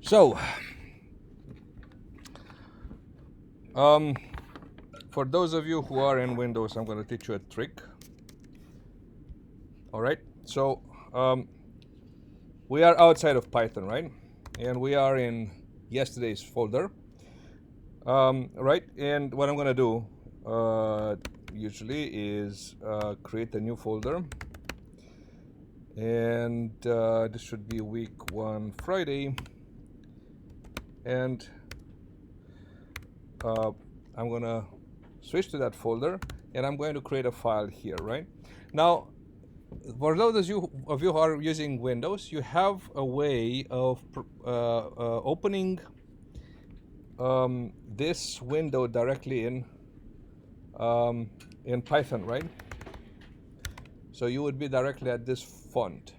So, for those of you who are in Windows, I'm going to teach you a trick. All right. So, we are outside of Python, right? And we are in yesterday's folder, right? And what I'm going to do usually is create a new folder. And this should be week 1 Friday. And I'm going to switch to that folder, and I'm going to create a file here, right? Now, for those of you who are using Windows, you have a way of opening this window directly in Python, right? So you would be directly at this font.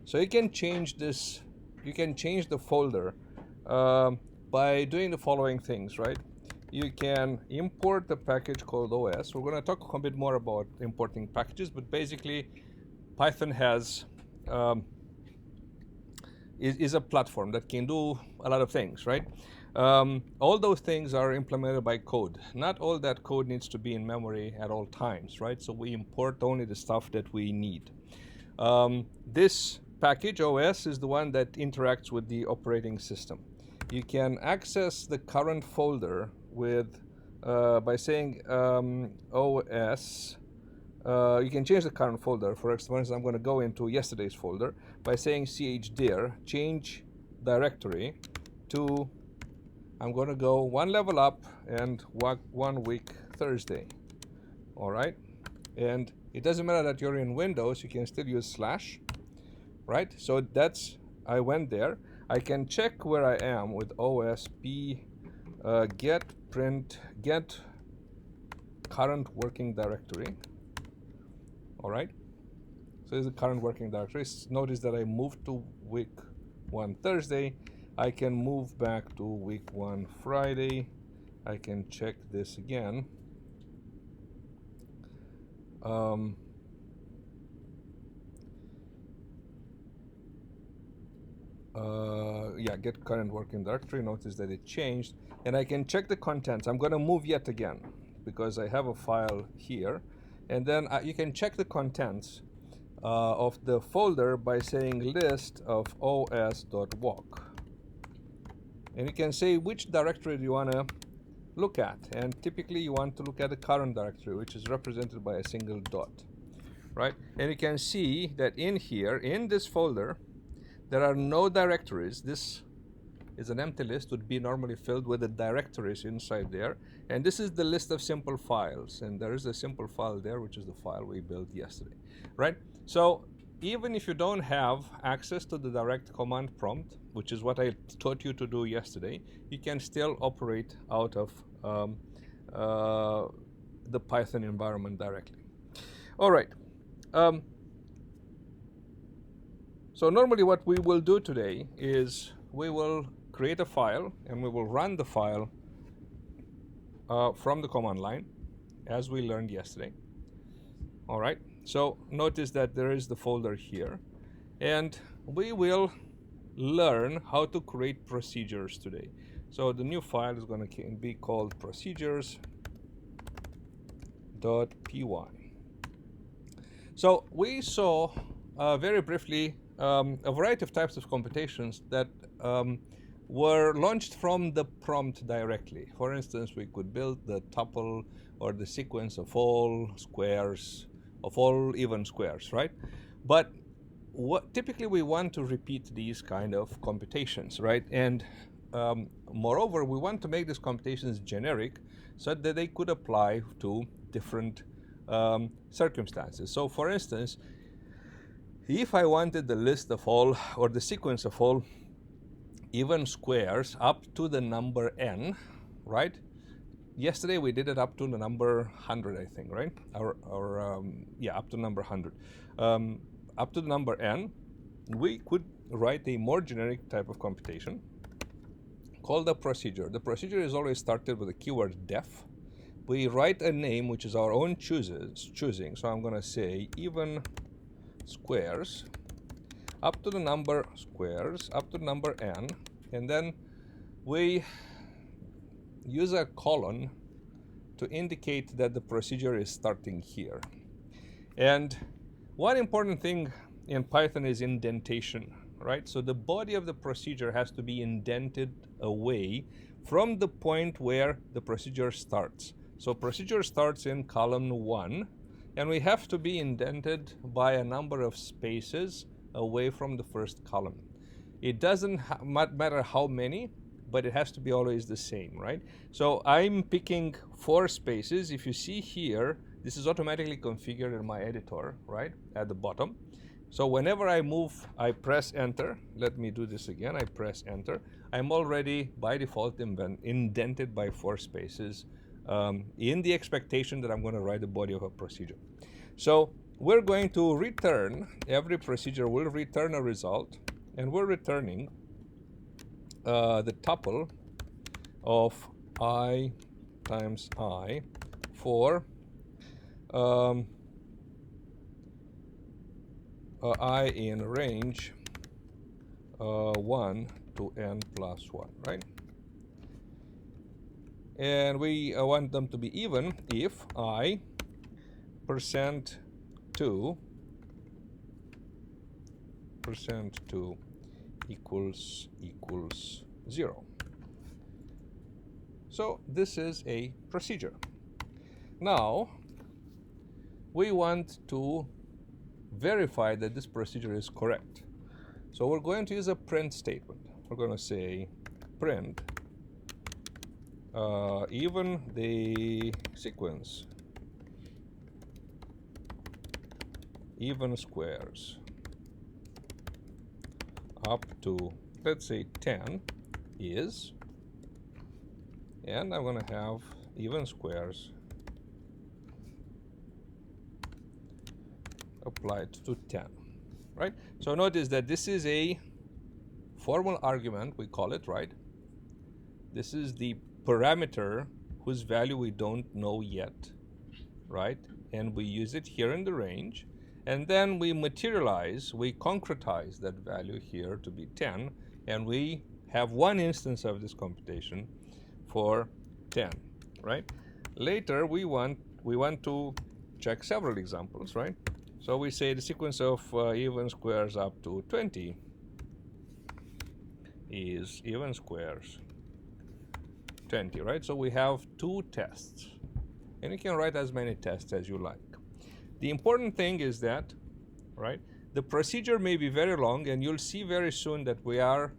So you can change this. You can change the folder by doing the following things, right? You can import the package called OS. We're going to talk a bit more about importing packages, but basically, Python has is a platform that can do a lot of things, right? All those things are implemented by code. Not all that code needs to be in memory at all times, right? So we import only the stuff that we need. This package, OS, is the one that interacts with the operating system. You can access the current folder with by saying OS. You can change the current folder. For instance, I'm going to go into yesterday's folder by saying chdir, change directory to, I'm going to go 1 level up and 1 week Thursday. All right. And it doesn't matter that you're in Windows, you can still use slash, right? So that's, I went there. I can check where I am with OSP get current working directory. All right. So this is the current working directory. Notice that I moved to week 1 Thursday. I can move back to week 1 Friday. I can check this again. Yeah, get current working directory. Notice that it changed, and I can check the contents. I'm going to move yet again because I have a file here, and then you can check the contents of the folder by saying list of os.walk, and you can say which directory do you want to look at, and typically you want to look at the current directory, which is represented by a single dot, right? And you can see that in here, in this folder, there are no directories. This is an empty list, would be normally filled with the directories inside there. And this is the list of simple files. And there is a simple file there, which is the file we built yesterday, right? So even if you don't have access to the direct command prompt, which is what I taught you to do yesterday, you can still operate out of the Python environment directly. All right. So normally what we will do today is we will create a file and we will run the file from the command line as we learned yesterday. All right, so notice that there is the folder here, and we will learn how to create procedures today. So the new file is going to be called procedures.py. So we saw very briefly a variety of types of computations that were launched from the prompt directly. For instance, we could build the tuple or the sequence of all squares, of all even squares, right? But typically we want to repeat these kind of computations, right? And moreover, we want to make these computations generic so that they could apply to different circumstances. So for instance, if I wanted the list of all, or the sequence of all even squares up to the number n, right? Yesterday we did it up to the number 100, I think, right? Yeah, up to number 100. Up to the number n, we could write a more generic type of computation called a procedure. The procedure is always started with the keyword def. We write a name which is our own choosing. So I'm going to say even squares up to the number squares up to the number n, And then we use a colon to indicate that the procedure is starting here. And one important thing in Python is indentation, right? So the body of the procedure has to be indented away from the point where the procedure starts. So procedure starts in column 1, and we have to be indented by a number of spaces away from the first column. It doesn't matter how many, but it has to be always the same, right? So I'm picking 4 spaces. If you see here, this is automatically configured in my editor, right, at the bottom. So whenever I move, I press enter. Let me do this again. I press enter. I'm already by default indented by 4 spaces in the expectation that I'm going to write the body of a procedure. So we're going to return, every procedure will return a result, and we're returning the tuple of I times I for I in range 1 to n plus 1, right? And we want them to be even if I %2 equals 0. So this is a procedure. Now we want to verify that this procedure is correct. So we're going to use a print statement. We're going to say print even the sequence even squares up to, let's say, 10 is, and I'm going to have even squares applied to 10, right? So notice that this is a formal argument, we call it, right? This is the parameter whose value we don't know yet, right? And we use it here in the range, and then we materialize, we concretize that value here to be 10, and we have one instance of this computation for 10, right? Later we want to check several examples, right? So we say the sequence of even squares up to 20 is even squares 20, right? So we have 2 tests, and you can write as many tests as you like. The important thing is that, right, the procedure may be very long, and you'll see very soon that we are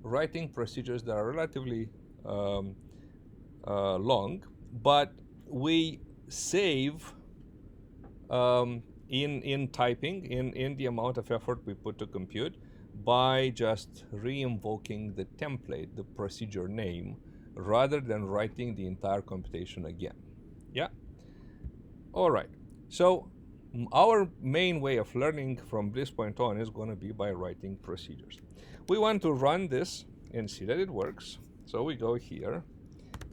writing procedures that are relatively long, but we save in typing, in the amount of effort we put to compute, by just re-invoking the template, the procedure name, rather than writing the entire computation again. Yeah? All right. So our main way of learning from this point on is going to be by writing procedures. We want to run this and see that it works. So we go here,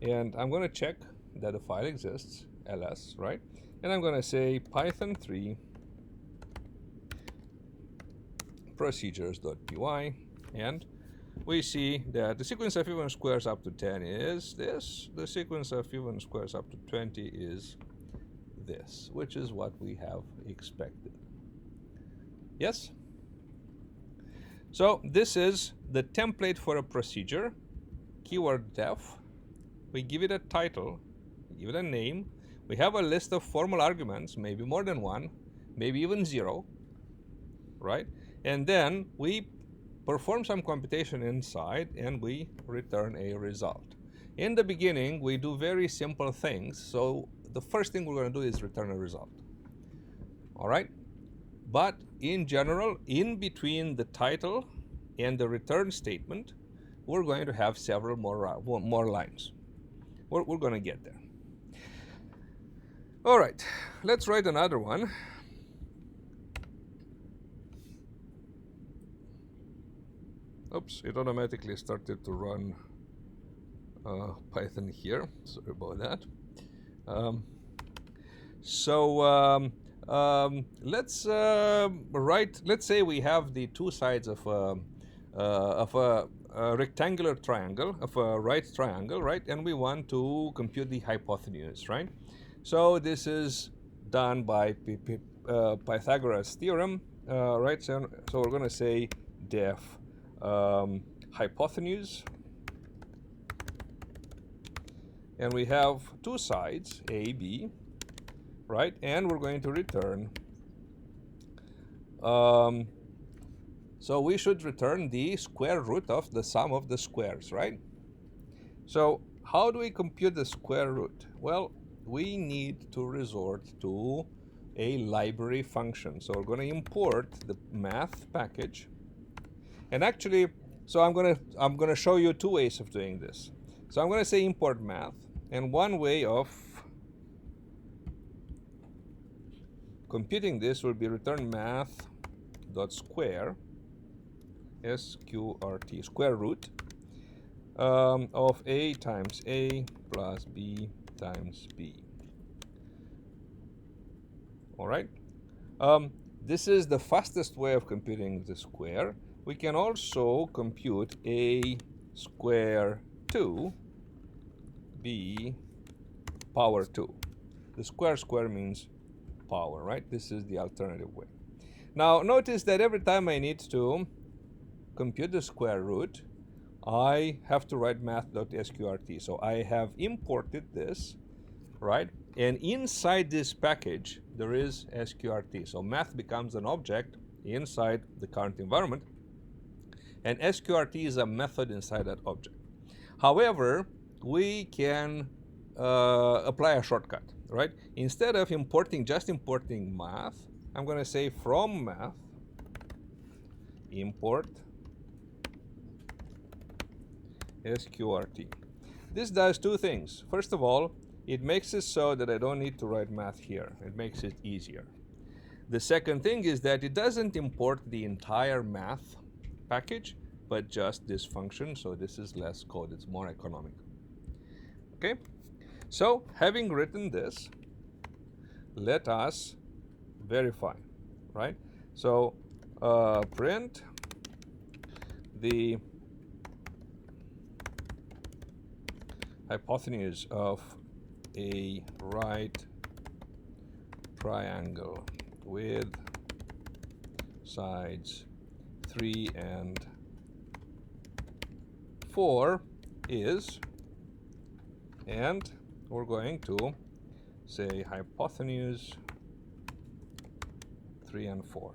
and I'm going to check that the file exists, ls, right? And I'm going to say python 3 procedures.py, and we see that the sequence of even squares up to 10 is this. The sequence of even squares up to 20 is this, which is what we have expected. Yes? So this is the template for a procedure, keyword def. We give it a title, we give it a name. We have a list of formal arguments, maybe more than 1, maybe even 0, right? And then we perform some computation inside, and we return a result. In the beginning, we do very simple things, so the first thing we're going to do is return a result. All right? But in general, in between the title and the return statement, we're going to have several more lines. We're going to get there. All right, let's write another one. Oops, it automatically started to run Python here. Sorry about that. Let's say we have the 2 sides of of a rectangular triangle, of a right triangle, right? And we want to compute the hypotenuse, right? So this is done by Pythagoras theorem, right? So we're going to say def hypotenuse, and we have two sides, A, B, right? And we're going to return. So we should return the square root of the sum of the squares, right? So how do we compute the square root? Well, we need to resort to a library function. So we're going to import the math package. And actually, so I'm going to show you two ways of doing this. So I'm going to say import math, and one way of computing this will be return math.square, SQRT, square root of A times A plus B times B. All right. This is the fastest way of computing the square. We can also compute A square 2 B power 2. The square means power, right? This is the alternative way. Now notice that every time I need to compute the square root, I have to write math.sqrt. So I have imported this, right? And inside this package, there is sqrt. So math becomes an object inside the current environment, and sqrt is a method inside that object. However, we can apply a shortcut, right? Instead of just importing math, I'm going to say from math, import sqrt. This does two things. First of all, it makes it so that I don't need to write math here. It makes it easier. The second thing is that it doesn't import the entire math package, but just this function. So this is less code. It's more economic. Okay? So having written this, let us verify, right? So print the hypotenuse of a right triangle with sides 3 and 4 is, and we're going to say hypotenuse 3 and 4.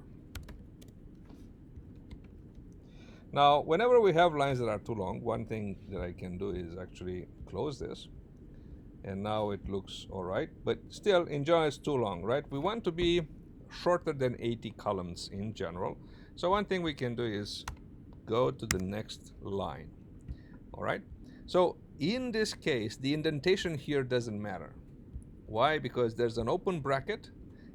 Now, whenever we have lines that are too long, one thing that I can do is actually close this. And now it looks all right, but still, in general, it's too long, right? We want to be shorter than 80 columns in general. So one thing we can do is go to the next line, all right? So in this case, the indentation here doesn't matter. Why? Because there's an open bracket,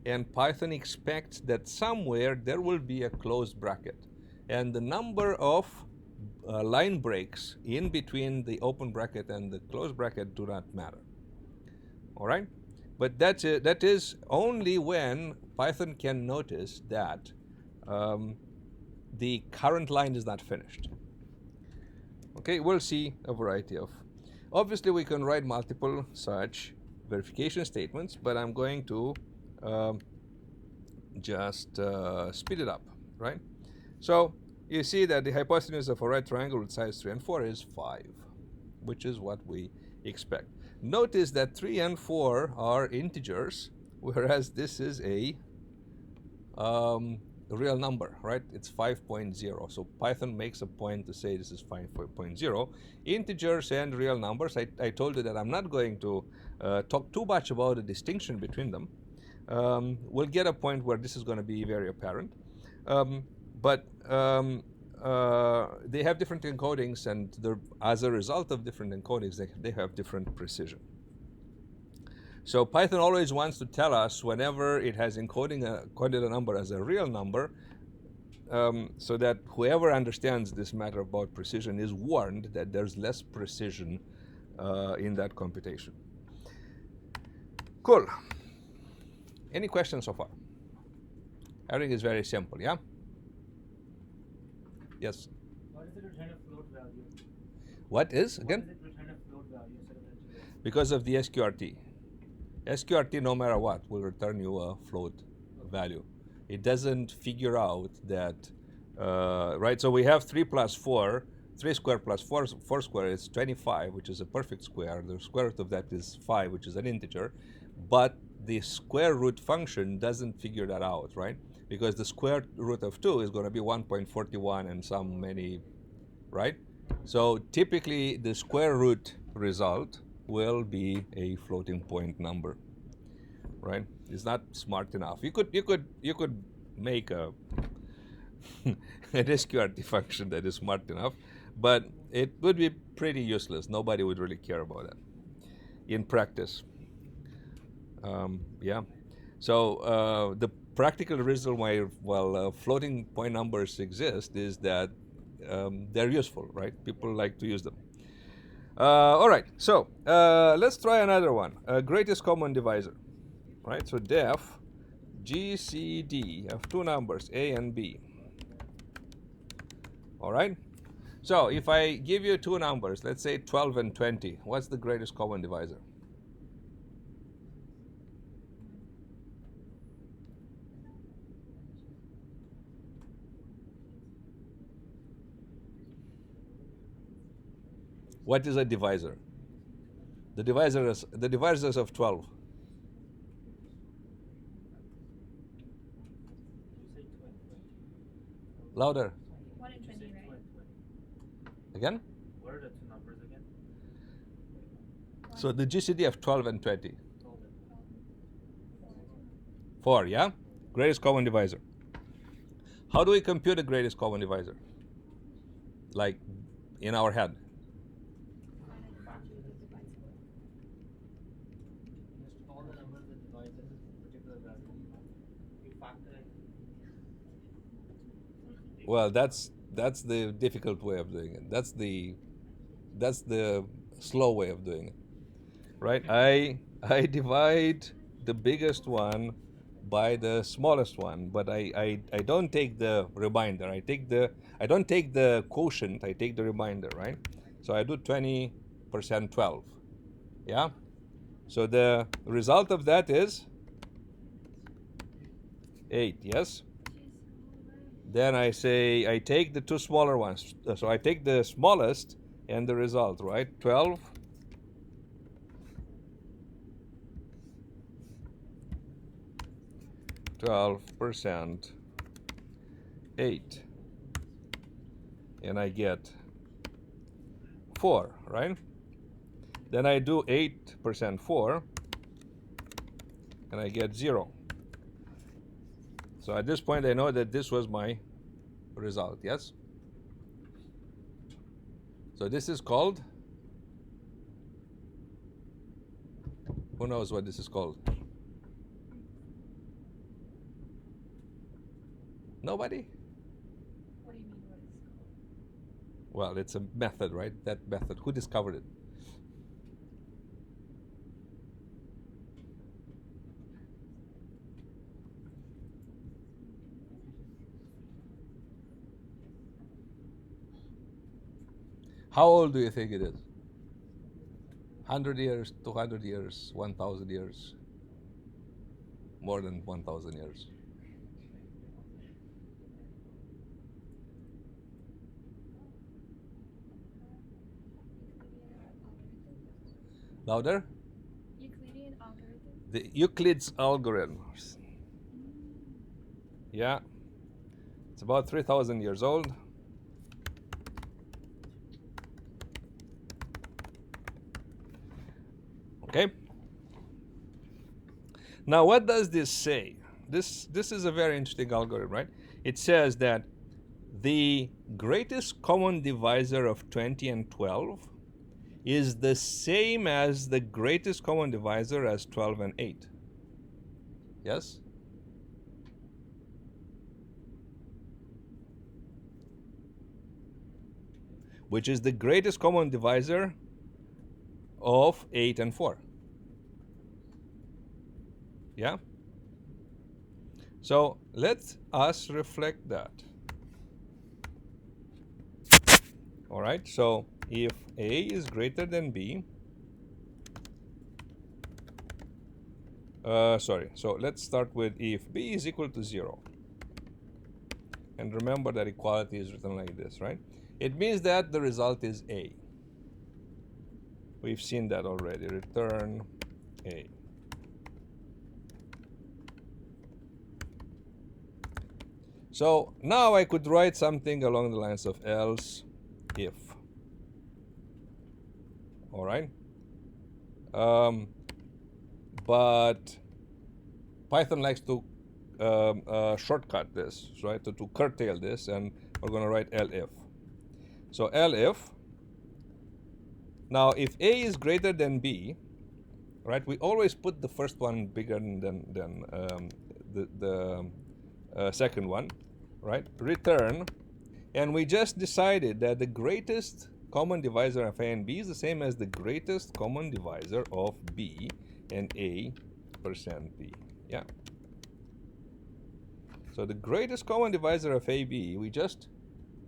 and Python expects that somewhere there will be a closed bracket. And the number of line breaks in between the open bracket and the closed bracket do not matter. All right? But that is only when Python can notice that the current line is not finished. Okay, we'll see a variety of. Obviously, we can write multiple such verification statements, but I'm going to just speed it up, right? So you see that the hypotenuse of a right triangle with sides 3 and 4 is 5, which is what we expect. Notice that 3 and 4 are integers, whereas this is a real number, right? It's 5.0. So Python makes a point to say this is 5.0. Integers and real numbers, I told you that I'm not going to talk too much about the distinction between them. We'll get a point where this is going to be very apparent. But they have different encodings, and as a result of different encodings, they have different precision. So Python always wants to tell us whenever it has encoded a number as a real number, so that whoever understands this matter about precision is warned that there's less precision in that computation. Cool. Any questions so far? Everything is very simple, yeah? Yes? Why it return a float value? What is, Why again? does it return a float value instead of integer? Because of the SQRT. SQRT, no matter what, will return you a float value. It doesn't figure out that, right? So we have 3 plus 4. 3 squared plus 4 squared is 25, which is a perfect square. The square root of that is 5, which is an integer. But the square root function doesn't figure that out, right? Because the square root of 2 is going to be 1.41 and some many, right? So typically the square root result will be a floating point number, right? It's not smart enough. You could make a an SQRT function that is smart enough, but it would be pretty useless. Nobody would really care about that in practice. Yeah. So the practical reason why floating point numbers exist is that they're useful, right? People like to use them. All right. So let's try another one. Greatest common divisor, right? So def GCD of two numbers A and B. All right. So if I give you two numbers, let's say 12 and 20, what's the greatest common divisor? What is a divisor? The divisors of 12. Louder. 1 and 20, right? Again? What are the two numbers again? So the GCD of 12 and 20. 4, yeah? Greatest common divisor. How do we compute the greatest common divisor? Like in our head. Just all the numbers that divide this particular value. You factor it. Well, that's the difficult way of doing it. That's the slow way of doing it. Right? I divide the biggest one by the smallest one, but I don't take the remainder. I don't take the quotient, I take the remainder, right? So I do 20% 12. Yeah? So the result of that is 8, yes? Then I say I take the two smaller ones. So I take the smallest and the result, right? 12 12% 8, and I get 4, right? Then I do 8% 4, and I get 0. So at this point I know that this was my result, yes? So this is called, who knows what this is called? Nobody? What do you mean, what is it called? Well, it's a method, right? That method. Who discovered it? How old do you think it is? 100 years, 200 years, 1,000 years? More than 1,000 years. Louder? Euclidean algorithm? The Euclid's algorithms. Yeah. It's about 3,000 years old. Okay. Now, what does this say? This is a very interesting algorithm, right? It says that the greatest common divisor of 20 and 12 is the same as the greatest common divisor as 12 and 8. Yes? Which is the greatest common divisor of 8 and 4. Yeah? So let us reflect that. All right, so if A is greater than B, so let's start with if B is equal to 0. And remember that equality is written like this, right? It means that the result is A. We've seen that already. Return A. So now I could write something along the lines of else if. All right. But Python likes to shortcut this, right? To curtail this, and we're going to write elif. So elif. Now, if A is greater than B, right? We always put the first one bigger than the second one, right? Return, and we just decided that the greatest common divisor of A and B is the same as the greatest common divisor of B and A percent B. Yeah. So the greatest common divisor of AB, we just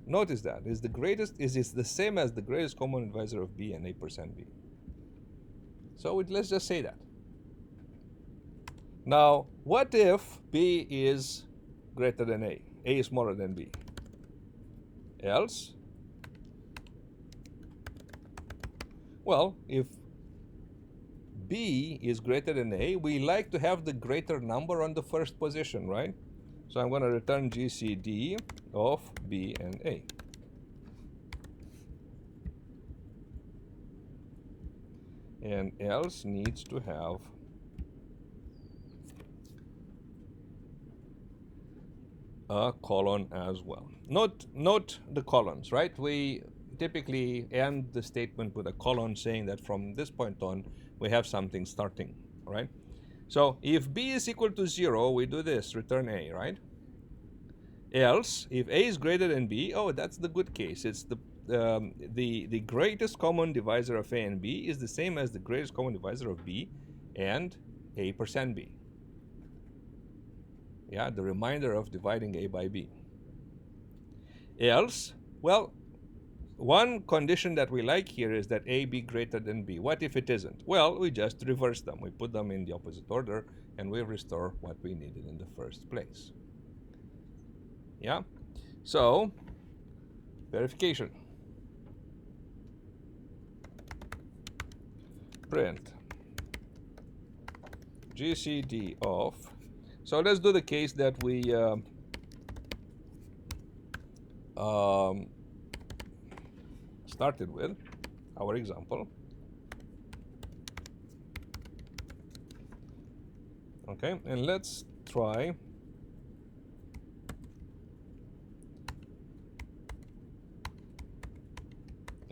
notice that is the greatest is the same as the greatest common divisor of B and A percent B. So let's just say that. Now, what if B is greater than A? A is smaller than B. Else, well, if B is greater than A, we like to have the greater number on the first position, right? So I'm going to return GCD of B and A. And else needs to have a colon as well. Note the colons, right? We typically end the statement with a colon saying that from this point on, we have something starting, right? So if B is equal to 0, we do this, return A, right? Else, if A is greater than B, oh, that's the good case. It's the greatest common divisor of A and B is the same as the greatest common divisor of B and A percent B. Yeah, the reminder of dividing A by B. Else, well, one condition that we like here is that A be greater than B. What if it isn't? Well, we just reverse them. We put them in the opposite order, and we restore what we needed in the first place. Yeah? So, verification. Print GCD of. So let's do the case that we started with, our example. Okay, and let's try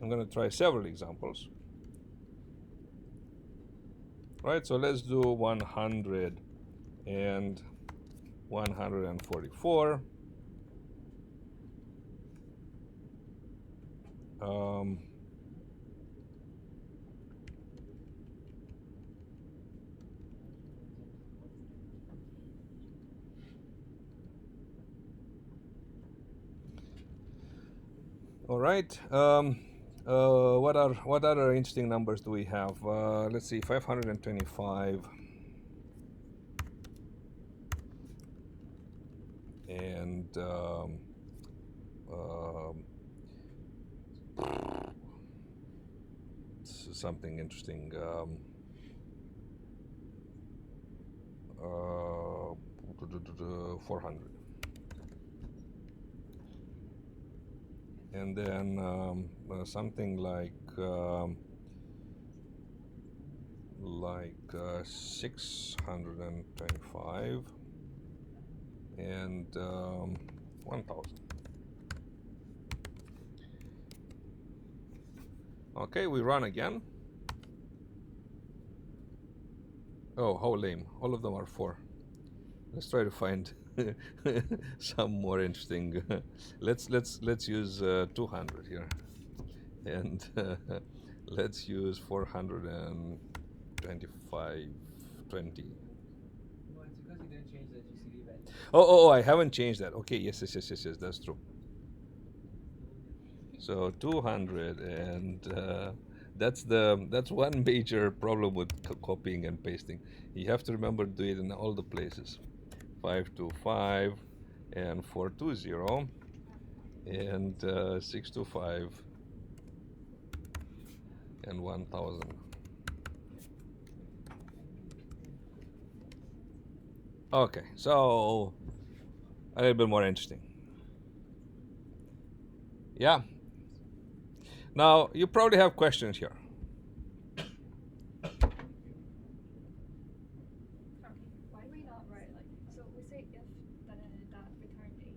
I'm going to try several examples. Right, so let's do 100 and 144. All right. What other interesting numbers do we have? Let's see, 525 and this is something interesting. 400. And then something like 625 and 1000. Okay, we run again. Oh, how lame! All of them are 4. Let's try to find some more interesting. let's use 200 here, and let's use 425 20. No, it's because you didn't change the GCD value. Oh, I haven't changed that. Okay, yes, that's true. So 200, and that's one major problem with copying and pasting. You have to remember to do it in all the places. 525 and 420 and 625 and 1000. Okay, so a little bit more interesting. Yeah. Now you probably have questions here. Okay, why do we not write like, so we say if da da da da return A,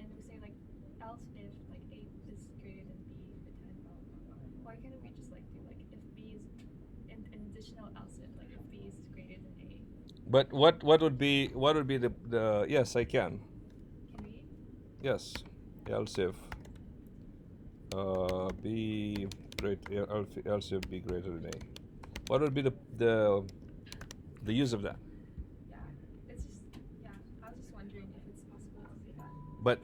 and we say like else if like A is greater than B return blah blah blah. Why can't we just like do like if B is an additional else if, like if B is greater than A? But what would be the yes, I can. Can we? Yes, else if b great else if b greater than a. What would be the use of that? Yeah, it's just, yeah, I was just wondering if it's possible to do that. But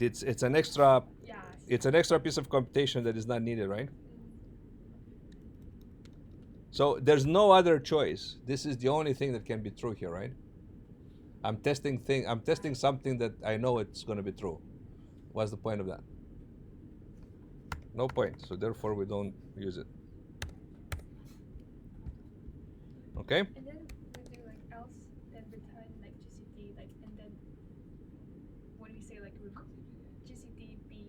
it's an extra Yeah. it's an extra piece of computation that is not needed, right? So there's no other choice. This is the only thing that can be true here, right? I'm testing something that I know it's going to be true. What's the point of that? No point. So therefore we don't use it. Okay? And then we do like else, then return like GCD, like, and then what do we say, like GCD B,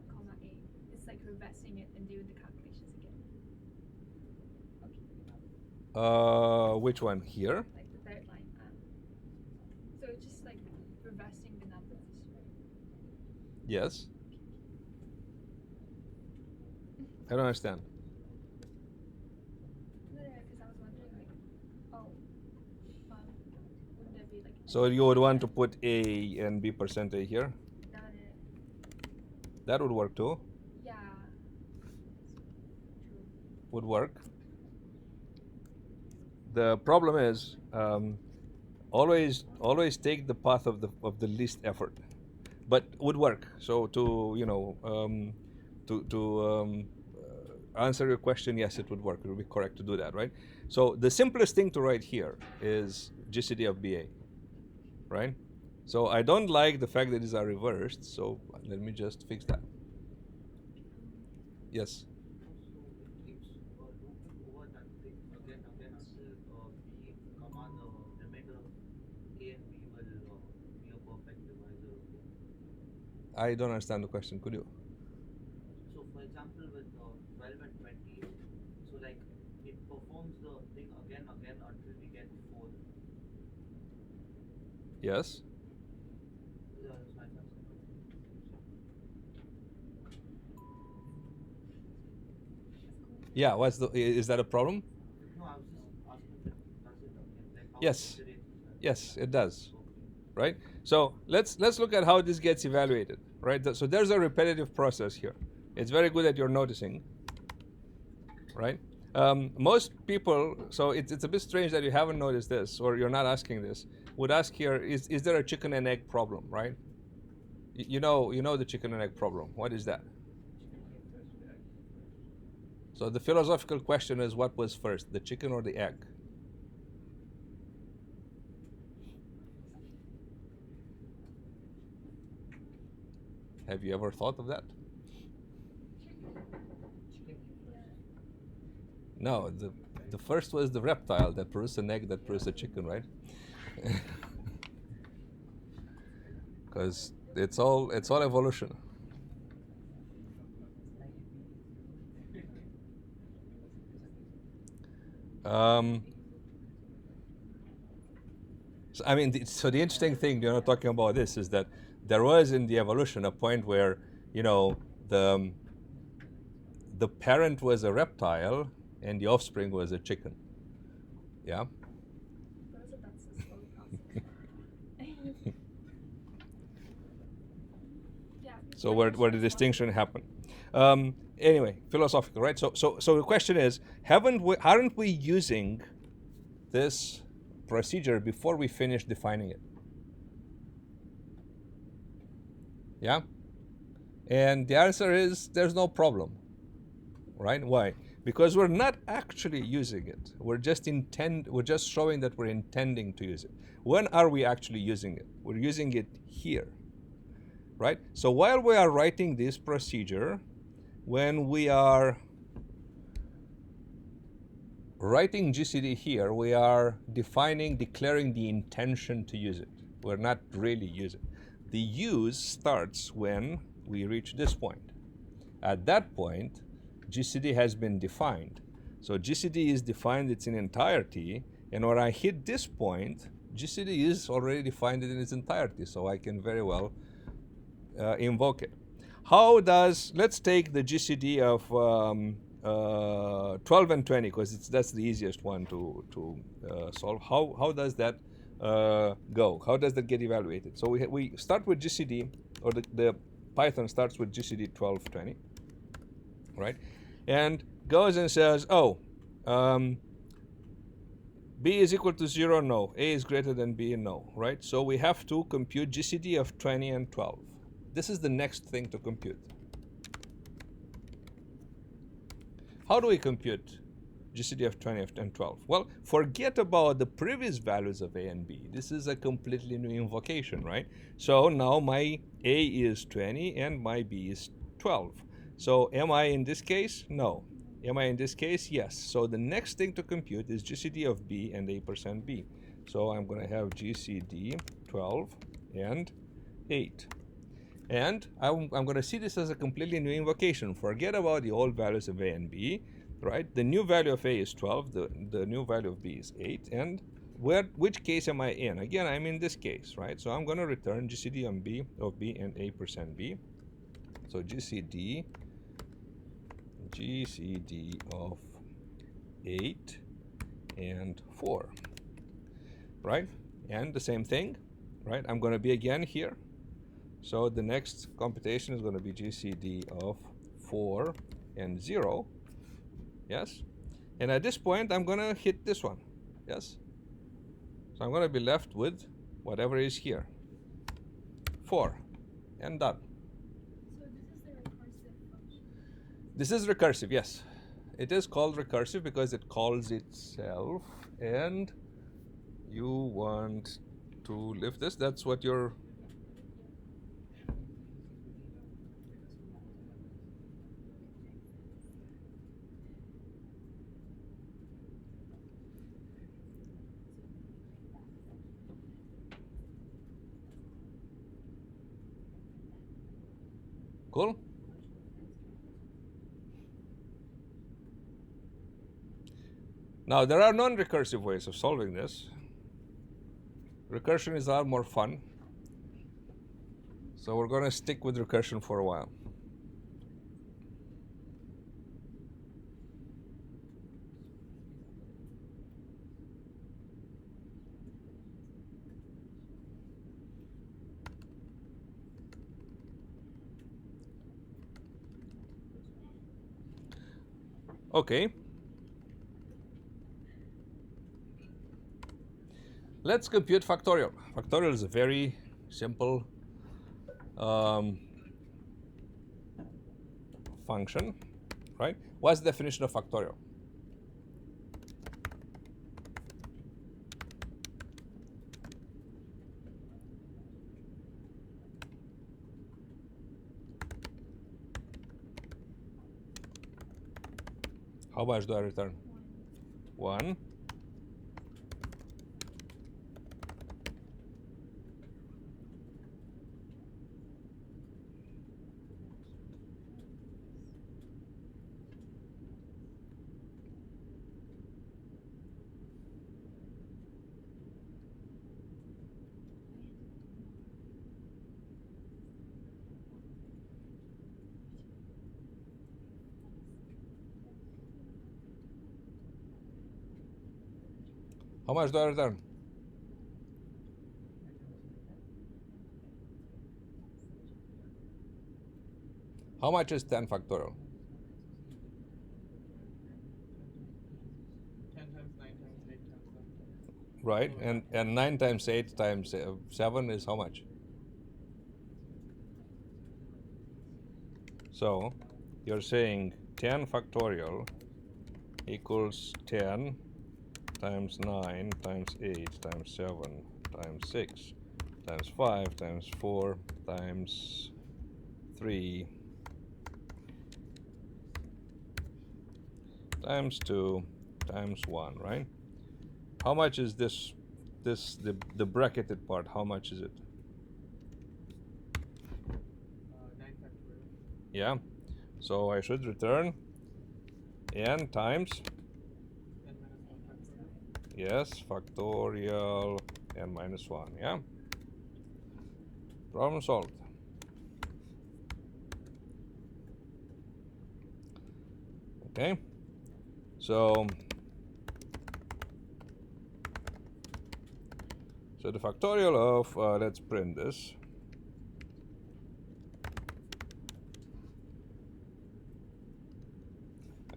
comma A. It's like reversing it and doing the calculations again. Okay. Which one here? Like the third line. So it's just like reversing the numbers, right? Yes. I don't understand. No, because I was wondering like, oh, wouldn't there be like? So you would want to put A and B percent A here? No. That would work too. Yeah. Would work. The problem is always take the path of the least effort, but would work. So to answer your question, yes, it would work. It would be correct to do that, right? So the simplest thing to write here is GCD of BA, right? So I don't like the fact that these are reversed. So let me just fix that. Yes. I don't understand the question. Could you? So, for example, with 12 and 20, so like it performs the thing again until we get 4. Yes. Yeah. Is that a problem? No, I was just asking if it does it again. Like how Yes. it iterates. Yes, it does. Right? So let's look at how this gets evaluated. Right? So there's a repetitive process here. It's very good that you're noticing. Right? Most people, so it's a bit strange that you haven't noticed this or you're not asking this. Would ask here: is there a chicken and egg problem? Right? You know the chicken and egg problem. What is that? So the philosophical question is: what was first, the chicken or the egg? Have you ever thought of that? No, the first was the reptile that produced an egg that produced a chicken, right? Because it's all evolution. So, I mean, the interesting thing, talking about this is that there was in the evolution a point where, the parent was a reptile and the offspring was a chicken. Yeah. That's a slow process. Yeah. So where the distinction happened. Anyway, philosophical, right? So the question is, aren't we using this procedure before we finish defining it? Yeah. And the answer is there's no problem, right? Why? Because we're not actually using it. We're just showing that we're intending to use it. When are we actually using it? We're using it here, right? So while we are writing this procedure, when we are writing GCD here, we are declaring the intention to use it. We're not really using it. The use starts when we reach this point. At that point, GCD has been defined. So GCD is defined in its entirety, and when I hit this point, GCD is already defined in its entirety, so I can very well invoke it. Let's take the GCD of 12 and 20, because that's the easiest one to solve. How does that go? How does that get evaluated? So we start with GCD, or the Python starts with GCD 1220, right? And goes and says, oh, B is equal to 0, no. A is greater than B, no, right? So we have to compute GCD of 20 and 12. This is the next thing to compute. How do we compute GCD of 20 and 12? Well, forget about the previous values of A and B. This is a completely new invocation, right? So now my A is 20 and my B is 12. So am I in this case? No. Am I in this case? Yes. So the next thing to compute is GCD of B and A% B. So I'm going to have GCD 12 and 8. And I'm going to see this as a completely new invocation. Forget about the old values of A and B, right? The new value of A is 12. The new value of B is 8. And which case am I in? Again, I'm in this case, right? So I'm going to return GCD of B and A% B. So GCD of 8 and 4, right? And the same thing, right? I'm going to be again here. So the next computation is going to be GCD of 4 and 0, yes? And at this point, I'm going to hit this one, yes? So I'm going to be left with whatever is here, 4, and done. So this is the recursive function? This is recursive, yes. It is called recursive because it calls itself, and you want to lift this. That's what you're... Cool? Now, there are non-recursive ways of solving this. Recursion is a lot more fun. So we're going to stick with recursion for a while. Okay. Let's compute factorial. Factorial is a very simple function, right? What's the definition of factorial? How much do I return? 1. How much do I return? How much is 10 factorial? 10 times 9 times 8 times 7. Right, and 9 times 8 times 7 is how much? So you're saying 10 factorial equals 10 times 9 times 8 times 7 times 6 times 5 times 4 times 3 times 2 times 1, right? How much is this, the bracketed part, how much is it? 9 factorial. Yeah, so I should return n times, N minus 1 factorial. yes, factorial n minus 1, yeah? Problem solved. Okay, so the factorial of, let's print this.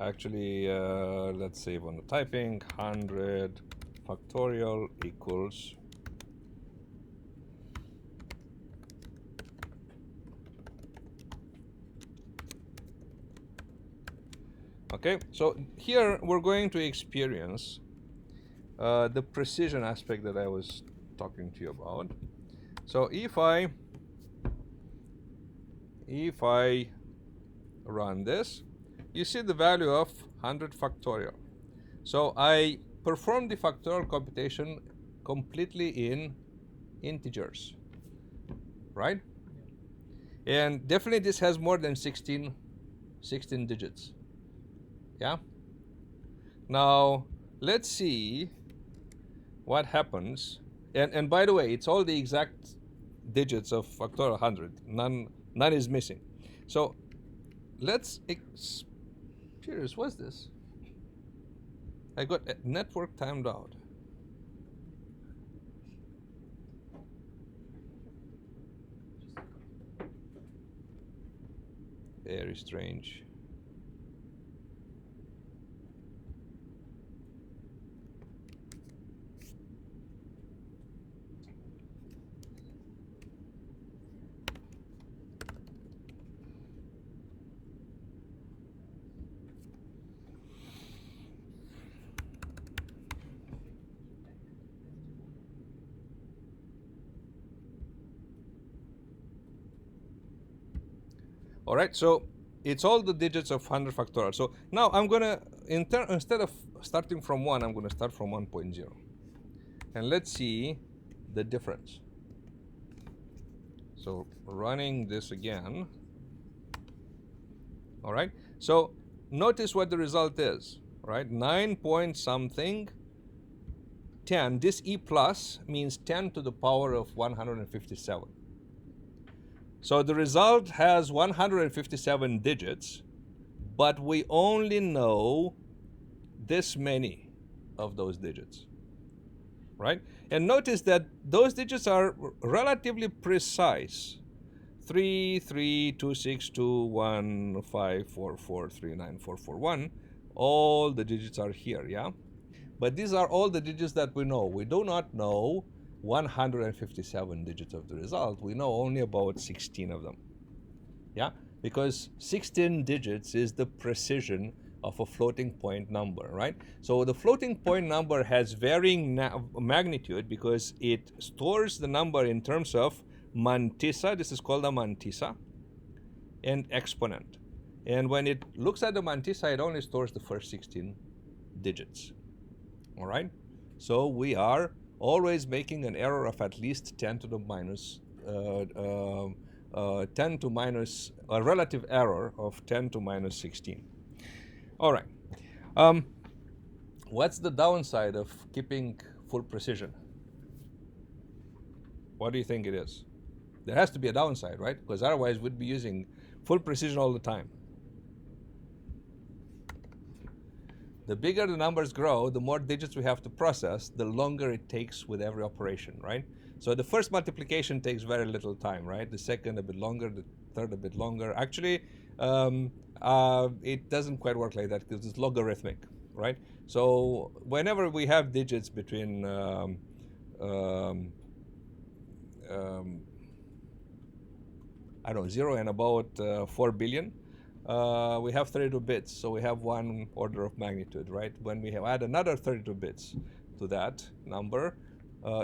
Actually, let's save on the typing. 100 factorial equals okay, so here we're going to experience the precision aspect that I was talking to you about. So if I run this, you see the value of 100 factorial. So I perform the factorial computation completely in integers, right? And definitely this has more than 16 digits. Yeah? Now, let's see what happens. And by the way, it's all the exact digits of factorial 100. None is missing. So let's experience, what's this? I got a network timed out. Very strange. All right, so it's all the digits of 100 factorial. So now I'm gonna, instead of starting from 1, I'm gonna start from 1.0. And let's see the difference. So running this again. All right, so notice what the result is, right? 9 point something, 10. This E plus means 10 to the power of 157. So the result has 157 digits, but we only know this many of those digits, right? And notice that those digits are relatively precise. 3, 3, 2, 6, 2, 1, 5, 4, 4, 3, 9, 4, 4, 1. All the digits are here, yeah? But these are all the digits that we know. We do not know 157 digits of the result. We know only about 16 of them, yeah? Because 16 digits is the precision of a floating point number, right? So the floating point number has varying magnitude because it stores the number in terms of mantissa, this is called a mantissa, and exponent. And when it looks at the mantissa, it only stores the first 16 digits, all right? So we are always making an error of at least 10 to the minus, 10 to minus, a relative error of 10 to minus 16. All right. What's the downside of keeping full precision? What do you think it is? There has to be a downside, right? Because otherwise we'd be using full precision all the time. The bigger the numbers grow, the more digits we have to process, the longer it takes with every operation, right? So the first multiplication takes very little time, right? The second a bit longer, the third a bit longer. Actually, it doesn't quite work like that because it's logarithmic, right? So whenever we have digits between I don't know, 0 and about 4 billion, we have 32 bits, so we have one order of magnitude, right? When we add another 32 bits to that number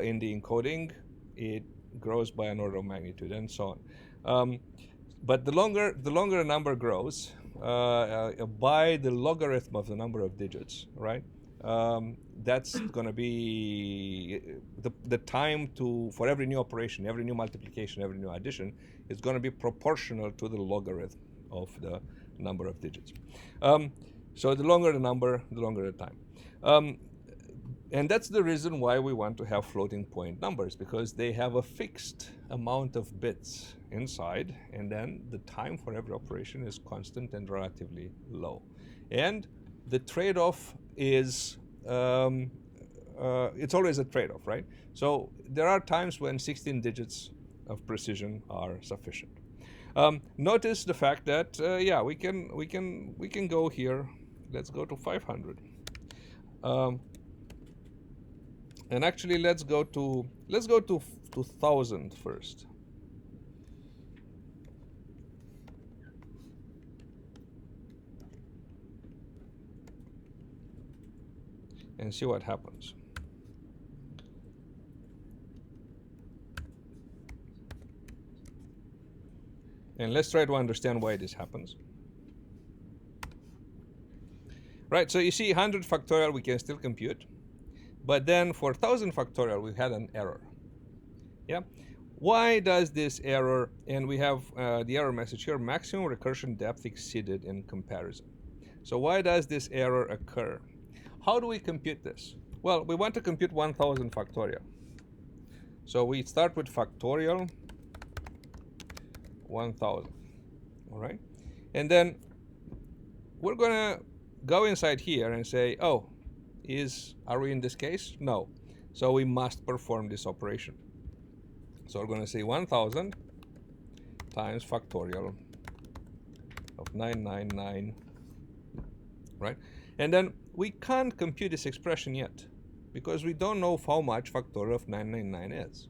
in the encoding, it grows by an order of magnitude, and so on. But the longer a number grows, by the logarithm of the number of digits, right? That's going to be the time for every new operation, every new multiplication, every new addition is going to be proportional to the logarithm of the number of digits. So the longer the number, the longer the time. And that's the reason why we want to have floating point numbers, because they have a fixed amount of bits inside, and then the time for every operation is constant and relatively low. And the trade-off is, it's always a trade-off, right? So there are times when 16 digits of precision are sufficient. Notice the fact that, yeah, we can go here. Let's go to 500. And actually, let's go to 1,000 first. And see what happens. And let's try to understand why this happens. Right, so you see 100 factorial we can still compute. But then for 1,000 factorial, we had an error. Yeah? Why does this error, and we have the error message here, maximum recursion depth exceeded in comparison. So why does this error occur? How do we compute this? Well, we want to compute 1,000 factorial. So we start with factorial 1,000, all right? And then we're gonna go inside here and say, oh, are we in this case? No. So we must perform this operation. So we're going to say 1,000 times factorial of 999, right? And then we can't compute this expression yet because we don't know how much factorial of 999 is.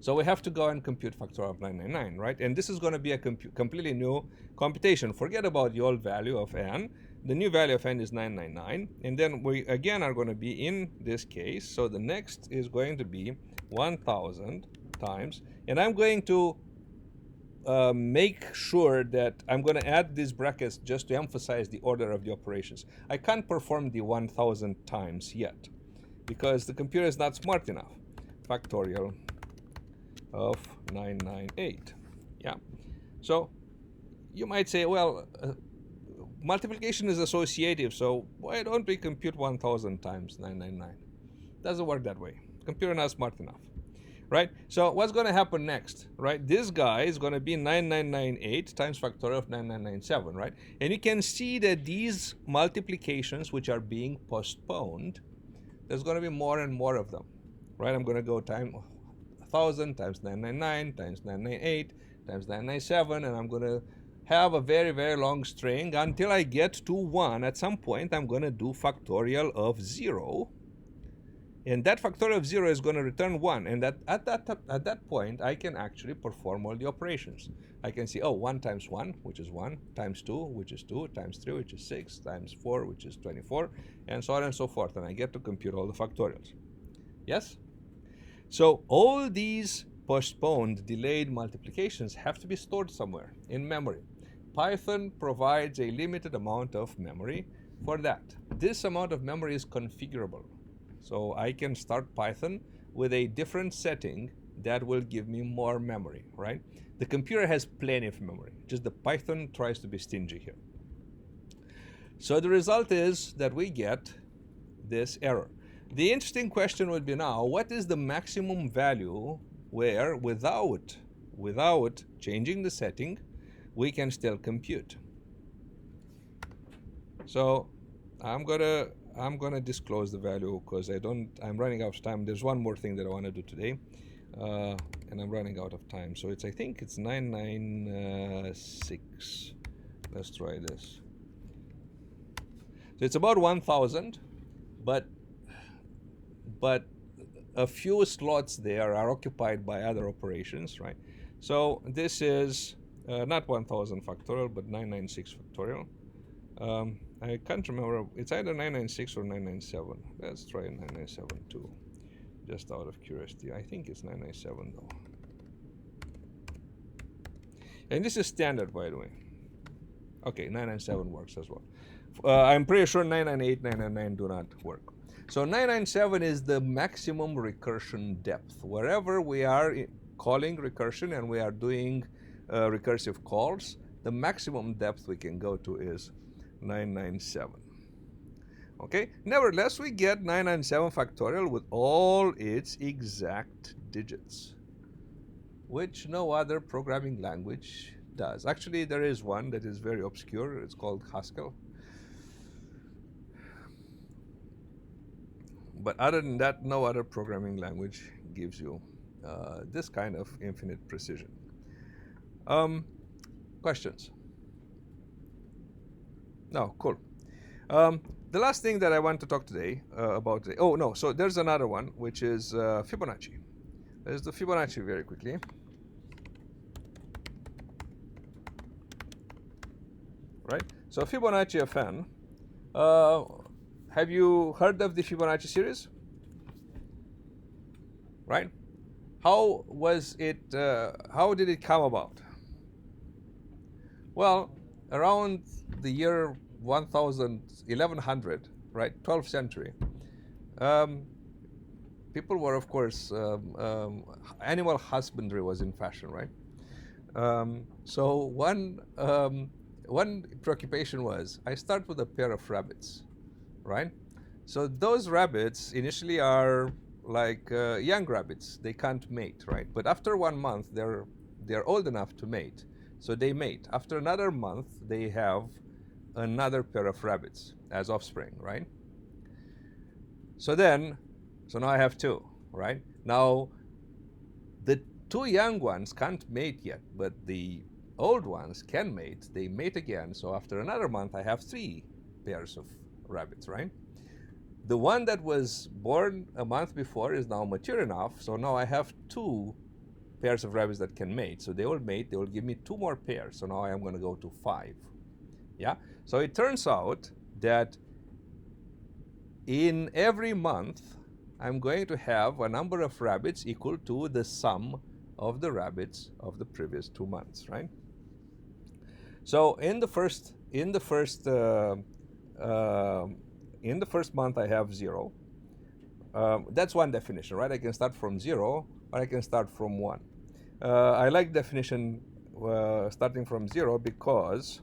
So we have to go and compute factorial of 999, right? And this is going to be a completely new computation. Forget about the old value of n. The new value of n is 999, and then we again are going to be in this case. So the next is going to be 1,000 times, and I'm going to make sure that I'm going to add these brackets just to emphasize the order of the operations. I can't perform the 1,000 times yet because the computer is not smart enough. Factorial of 998. Yeah. So you might say, well, multiplication is associative, so why don't we compute 1,000 times 999? Doesn't work that way. Computer not smart enough, right? So what's going to happen next, right? This guy is going to be 9998 times factorial of 9997, right? And you can see that these multiplications which are being postponed, there's going to be more and more of them, right? I'm going to go time 1,000 times 999 times 998 times 997, and I'm going to have a very, very long string until I get to 1. At some point, I'm going to do factorial of 0. And that factorial of 0 is going to return 1. And at that point, I can actually perform all the operations. I can see, oh, 1 times 1, which is 1, times 2, which is 2, times 3, which is 6, times 4, which is 24, and so on and so forth. And I get to compute all the factorials. Yes? So all these postponed, delayed multiplications have to be stored somewhere in memory. Python provides a limited amount of memory for that. This amount of memory is configurable. So I can start Python with a different setting that will give me more memory, right? The computer has plenty of memory, just the Python tries to be stingy here. So the result is that we get this error. The interesting question would be now, what is the maximum value where without changing the setting, we can still compute? So I'm gonna disclose the value because I'm running out of time. There's one more thing that I want to do today, and I'm running out of time. So I think it's 996. Let's try this. So it's about 1,000, but a few slots there are occupied by other operations, right? So this is not 1000 factorial, but 996 factorial. I can't remember. It's either 996 or 997. Let's try 997 too, just out of curiosity. I think it's 997 though. And this is standard, by the way. Okay, 997 works as well. I'm pretty sure 998, 999 do not work. So 997 is the maximum recursion depth. Wherever we are calling recursion and we are doing recursive calls, the maximum depth we can go to is 997. Okay, nevertheless, we get 997 factorial with all its exact digits, which no other programming language does. Actually, there is one that is very obscure. It's called Haskell. But other than that, no other programming language gives you this kind of infinite precision. Questions? No, cool. The last thing that I want to talk today about today. Oh no, so there's another one which is Fibonacci. There's the Fibonacci very quickly. Right. So Fibonacci Fn. Have you heard of the Fibonacci series? Right. How was it? How did it come about? Well, around the year 1100, right, 12th century, people were, of course, animal husbandry was in fashion, right? So one preoccupation was, I start with a pair of rabbits, right? So those rabbits initially are like young rabbits. They can't mate, right? But after 1 month, they're old enough to mate. So they mate. After another month, they have another pair of rabbits as offspring, right? So now I have two, right? Now, the two young ones can't mate yet, but the old ones can mate. They mate again. So after another month, I have 3 pairs of rabbits, right? The one that was born a month before is now mature enough. So now I have 2 pairs of rabbits that can mate. So they will mate. They will give me 2 more pairs. So now I am going to go to 5. Yeah. So it turns out that in every month, I'm going to have a number of rabbits equal to the sum of the rabbits of the previous 2 months, right? So in the first month, I have 0. That's one definition, right? I can start from 0, or I can start from 1. I like definition starting from 0 because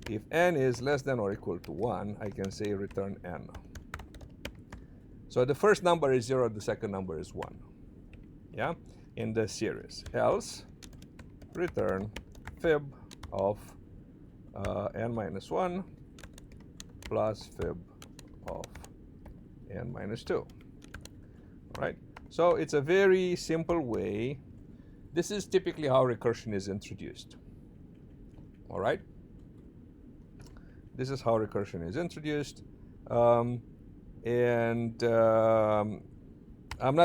if n is less than or equal to 1, I can say return n. So the first number is 0, the second number is 1. Yeah, in the series. Else, return fib of n minus 1 plus fib of n minus 2. All right. So it's a very simple way. This is typically how recursion is introduced. All right. This is how recursion is introduced. I'm not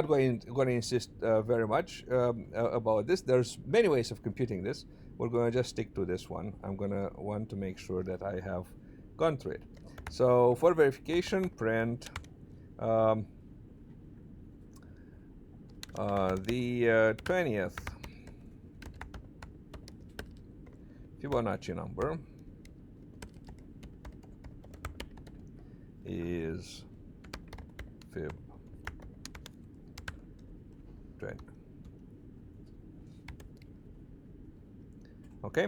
going to insist very much about this. There's many ways of computing this. We're going to just stick to this one. I'm going to want to make sure that I have gone through it. So for verification, print the 20th Fibonacci number is fib 20. Okay,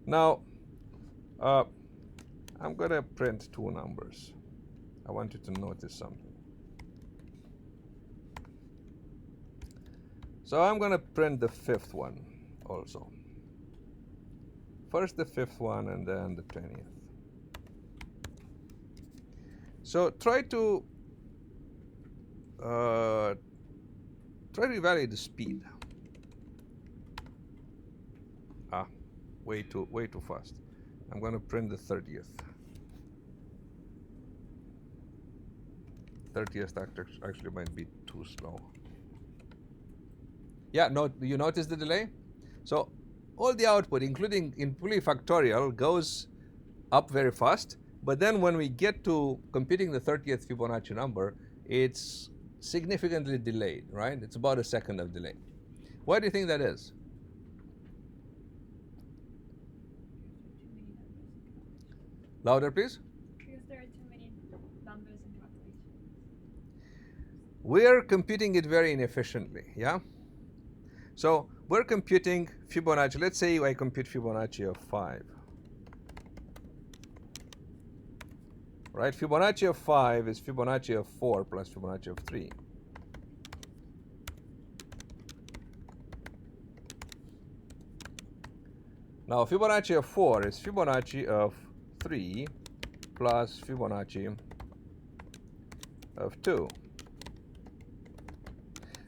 now I'm going to print 2 numbers. I want you to notice something. So I'm going to print the 5th one also. First the 5th one and then the 20th. So try to evaluate the speed. Way too fast. I'm going to print the 30th. 30th actually might be too slow. Yeah, no, you notice the delay? So all the output, including factorial, goes up very fast. But then when we get to computing the 30th Fibonacci number, it's significantly delayed, right? It's about a second of delay. Why do you think that is? Louder, please. Because there are too many numbers and calculations. We're computing it very inefficiently, yeah? So we're computing Fibonacci. Let's say I compute Fibonacci of 5. Right? Fibonacci of 5 is Fibonacci of 4 plus Fibonacci of 3. Now Fibonacci of 4 is Fibonacci of 3 plus Fibonacci of 2.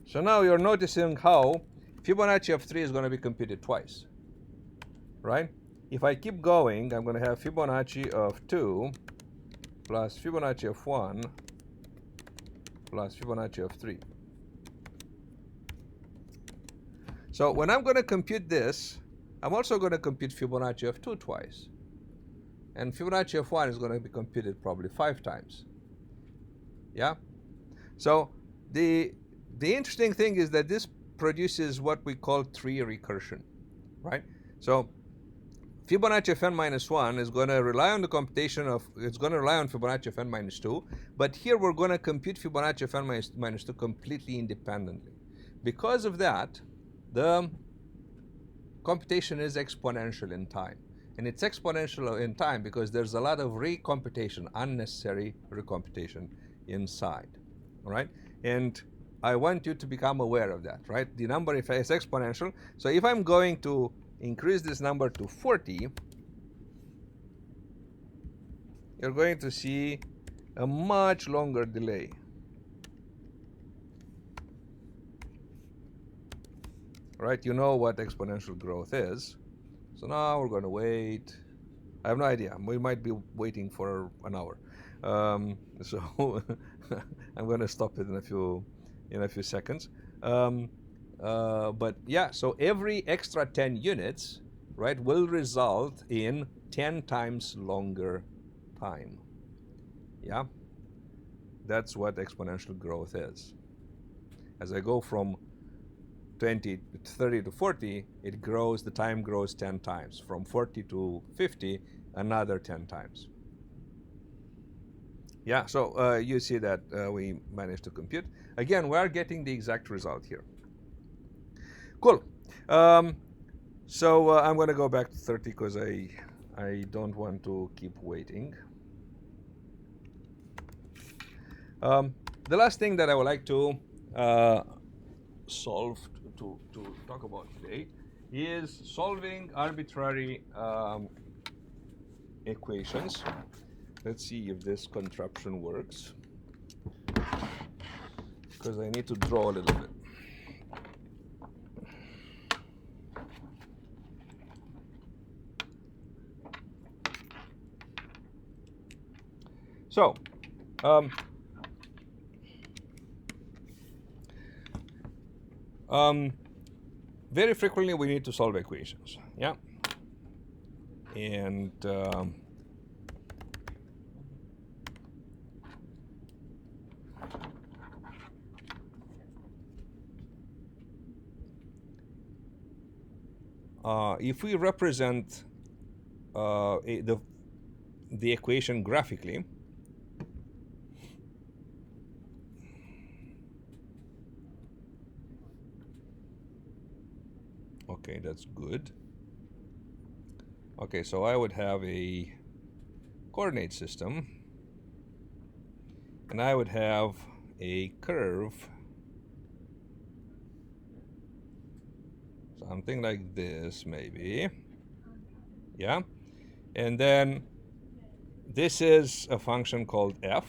So now you're noticing how Fibonacci of 3 is going to be computed twice, right? If I keep going, I'm going to have Fibonacci of 2 plus Fibonacci of 1 plus Fibonacci of 3. So when I'm going to compute this, I'm also going to compute Fibonacci of 2 twice. And Fibonacci of 1 is going to be computed probably 5 times. Yeah? So the interesting thing is that this produces what we call tree recursion, right? So Fibonacci of n minus 1 is going to rely on the computation of, it's going to rely on Fibonacci of n minus 2, but here we're going to compute Fibonacci of n minus 2 completely independently. Because of that, the computation is exponential in time. And it's exponential in time because there's a lot of recomputation, unnecessary recomputation inside, all right? And I want you to become aware of that, right? The number is exponential. So if I'm going to increase this number to 40, you're going to see a much longer delay. Right? You know what exponential growth is. So now we're going to wait. I have no idea. We might be waiting for an hour. So I'm going to stop it in a few seconds. But yeah, so every extra 10 units, right, will result in 10 times longer time. Yeah? That's what exponential growth is. As I go from 20 to 30 to 40, it grows, the time grows 10 times. From 40 to 50, another 10 times. Yeah, so you see that we managed to compute. Again, we are getting the exact result here. Cool. So I'm going to go back to 30 because I don't want to keep waiting. The last thing that I would like to solve, to talk about today, is solving arbitrary equations. Let's see if this contraption works, because I need to draw a little bit. So, very frequently we need to solve equations, yeah? And if we represent the equation graphically, okay, that's good. Okay, so I would have a coordinate system, and I would have a curve, something like this maybe, yeah? And then this is a function called f,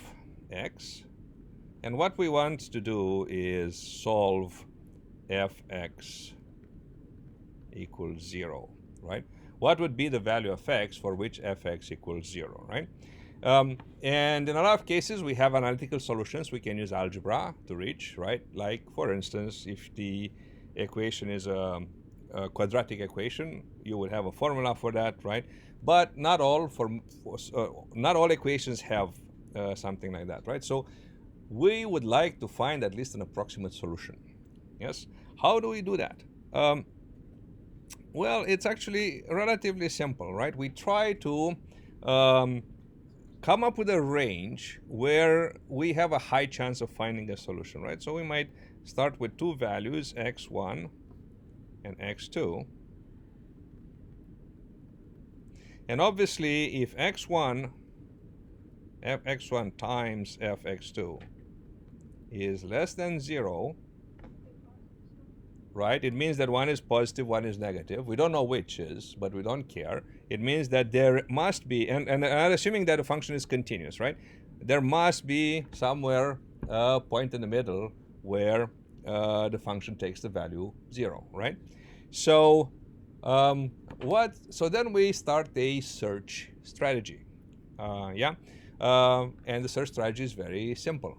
x, and what we want to do is solve fx equals 0, right? What would be the value of x for which fx equals 0, right? And in a lot of cases, we have analytical solutions we can use algebra to reach, right? Like, for instance, if the equation is a quadratic equation, you would have a formula for that, right? But not all not all equations have something like that, right? So we would like to find at least an approximate solution. Yes. How do we do that? Well, it's actually relatively simple, right? We try to come up with a range where we have a high chance of finding a solution, right? So we might start with two values, x1 and x2. And obviously, if x1, fx1 times fx2 is less than 0, right? It means that one is positive, one is negative. We don't know which is, but we don't care. It means that there must be, and I'm assuming that a function is continuous, right? There must be somewhere a point in the middle where the function takes the value 0, right? So so then we start a search strategy. And the search strategy is very simple.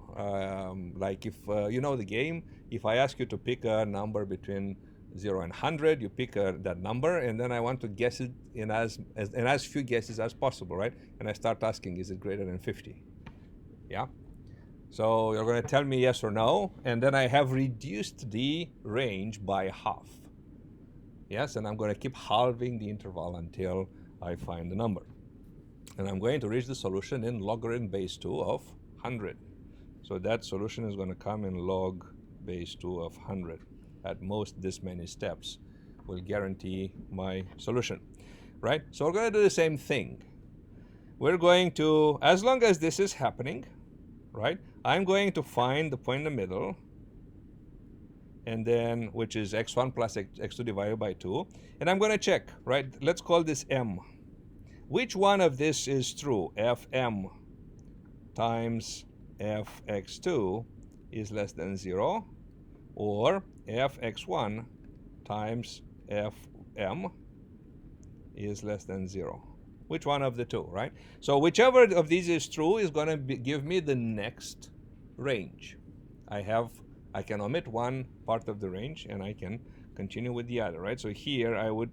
Like if you know the game, if I ask you to pick a number between 0 and 100, you pick that number, and then I want to guess it in as few guesses as possible, right? And I start asking, is it greater than 50? Yeah? So you're going to tell me yes or no, and then I have reduced the range by half. Yes, and I'm going to keep halving the interval until I find the number. And I'm going to reach the solution in logarithm base 2 of 100. So that solution is going to come in log base 2 of 100. At most, this many steps will guarantee my solution, right? So we're going to do the same thing. We're going to, as long as this is happening, right, I'm going to find the point in the middle, and then, which is x1 plus x2 divided by 2. And I'm going to check, right? Let's call this m. Which one of this is true? Fm times fx2 is less than 0, or fx1 times fm is less than 0. Which one of the two, right? So whichever of these is true is going to give me the next range. I can omit one part of the range and I can continue with the other, right? So here I would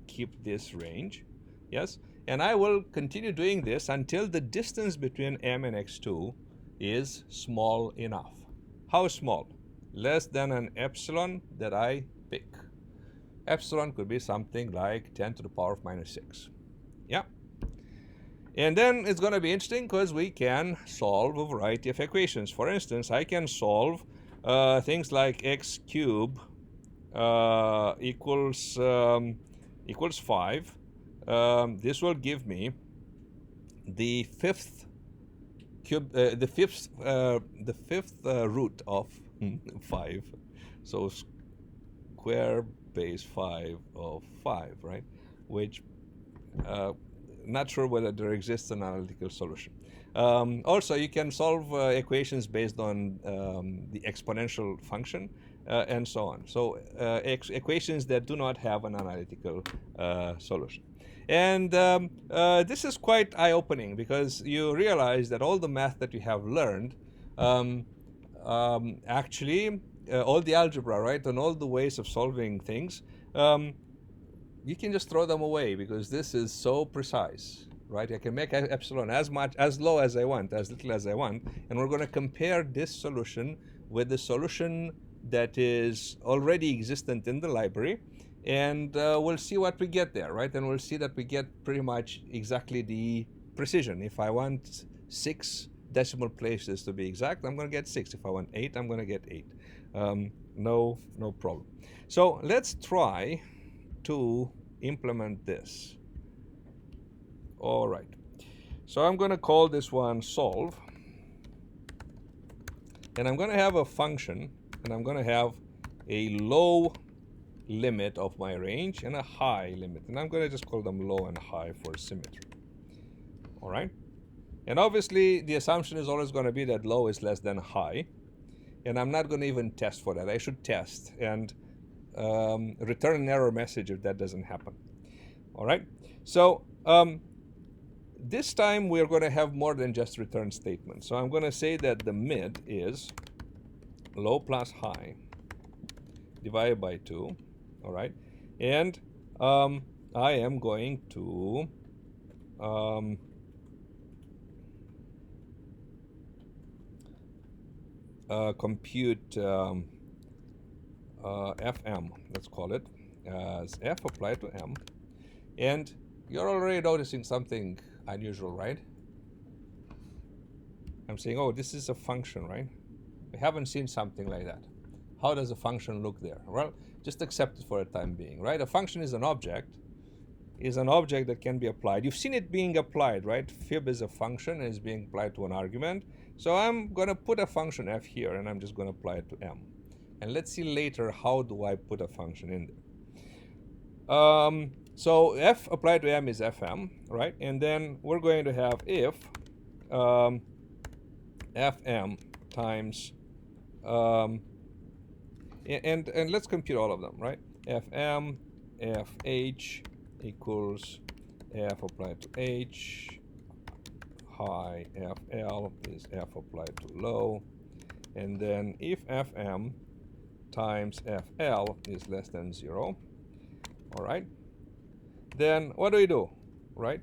keep this range, yes? And I will continue doing this until the distance between m and x2 is small enough. How small? Less than an epsilon that I pick. Epsilon could be something like 10 to the power of minus 6. Yeah. And then it's going to be interesting because we can solve a variety of equations. For instance, I can solve things like x cubed equals 5. This will give me the fifth root of 5. So square base 5 of 5, right? Which not sure whether there exists an analytical solution. Also, you can solve equations based on the exponential function and so on. So equations that do not have an analytical solution. And this is quite eye-opening because you realize that all the math that you have learned, actually, all the algebra, right, and all the ways of solving things, you can just throw them away because this is so precise, right? I can make epsilon as low as I want, as little as I want, and we're going to compare this solution with the solution that is already existent in the library, and we'll see what we get there, right? And we'll see that we get pretty much exactly the precision. If I want 6 decimal places to be exact, I'm going to get 6. If I want 8, I'm going to get 8. No problem. So let's try to implement this. All right. So I'm going to call this one solve. And I'm going to have a function, and I'm going to have a low limit of my range and a high limit. And I'm going to just call them low and high for symmetry. All right. And obviously, the assumption is always going to be that low is less than high. And I'm not going to even test for that. I should test and return an error message if that doesn't happen. All right. So this time we're going to have more than just return statements. So I'm going to say that the mid is low plus high divided by 2. All right. And I am going to compute fm, let's call it, as f applied to m. And you're already noticing something unusual, right? I'm saying, oh, this is a function, right? We haven't seen something like that. How does a function look there? Well, just accept it for the time being, right? A function is an object that can be applied. You've seen it being applied, right? Fib is a function and is being applied to an argument. So I'm going to put a function f here, and I'm just going to apply it to m. And let's see later how do I put a function in there. So f applied to m is fm, right? And then we're going to have if fm times and let's compute all of them, right? Fm, fh equals f applied to h, high fl is f applied to low, and then if fm times fl is less than 0, all right, then what do, right?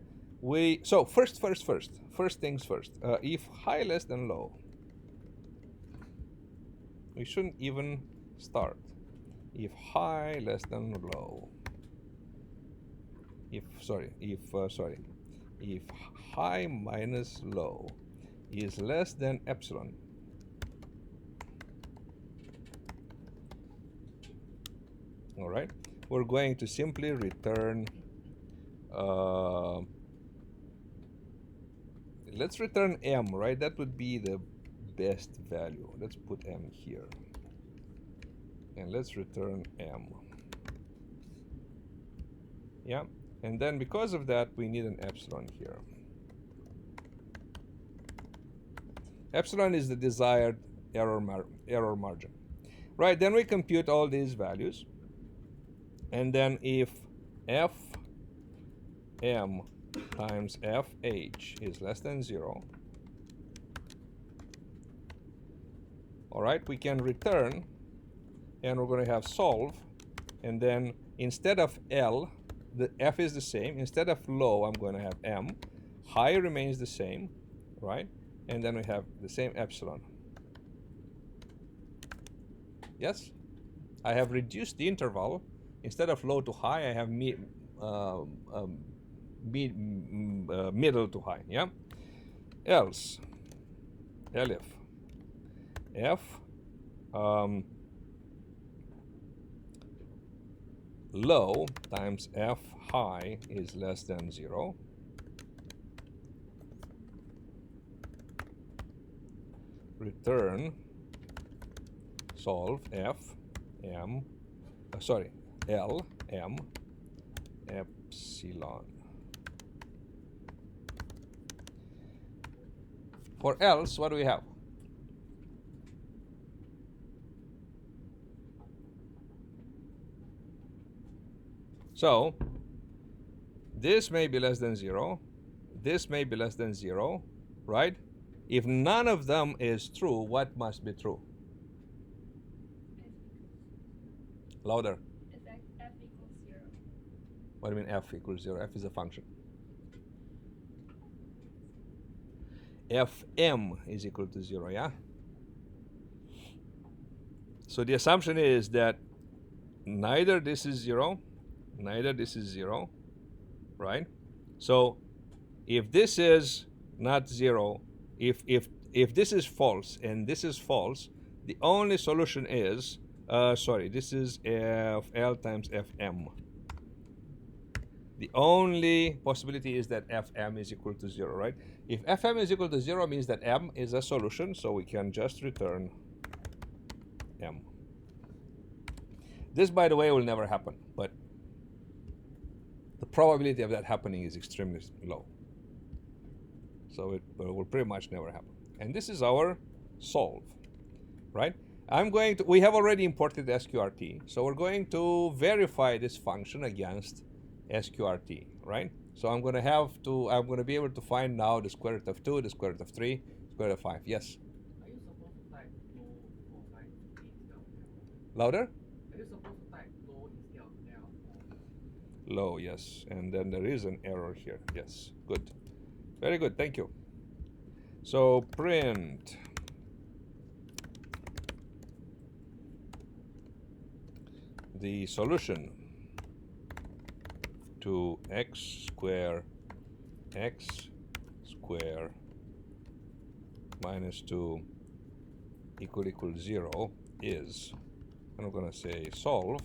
So first things first, if high less than low, we shouldn't even start. If high less than low, if high minus low is less than epsilon, all right, we're going to simply return let's return m, right? That would be the best value. Let's put m here, and let's return m. Yeah, and then because of that, we need an epsilon here. Epsilon is the desired error margin, right? Then we compute all these values, and then if fm times fh is less than 0, all right, we can return, and we're going to have solve, and then instead of L, the F is the same. Instead of low, I'm going to have M. High remains the same, right? And then we have the same epsilon. Yes? I have reduced the interval. Instead of low to high, I have middle to high, yeah? Else, elif, F low times f high is less than 0. Return solve f m L m epsilon. For else, what do we have? So this may be less than 0. This may be less than 0, right? If none of them is true, what must be true? Louder. If f equals 0. What do you mean f equals 0? F is a function. Fm is equal to 0, yeah? So the assumption is that neither this is 0, neither this is 0, right? So if this is not 0, if this is false and this is false, the only solution is, this is fl times fm. The only possibility is that fm is equal to 0, right? If fm is equal to 0 means that m is a solution, so we can just return m. This, by the way, will never happen, but the probability of that happening is extremely low. So it will pretty much never happen. And this is our solve, right? We have already imported sqrt, so we're going to verify this function against sqrt, right? So I'm going to be able to find now the square root of 2, the square root of 3, square root of 5. Yes? Are you supposed to type low or high instead of L? Louder? Are you supposed to type low instead of L? low, yes. And then there is an error here. Yes, good. Very good, thank you. So print the solution to x square minus 2 equal 0 is, and I'm going to say solve.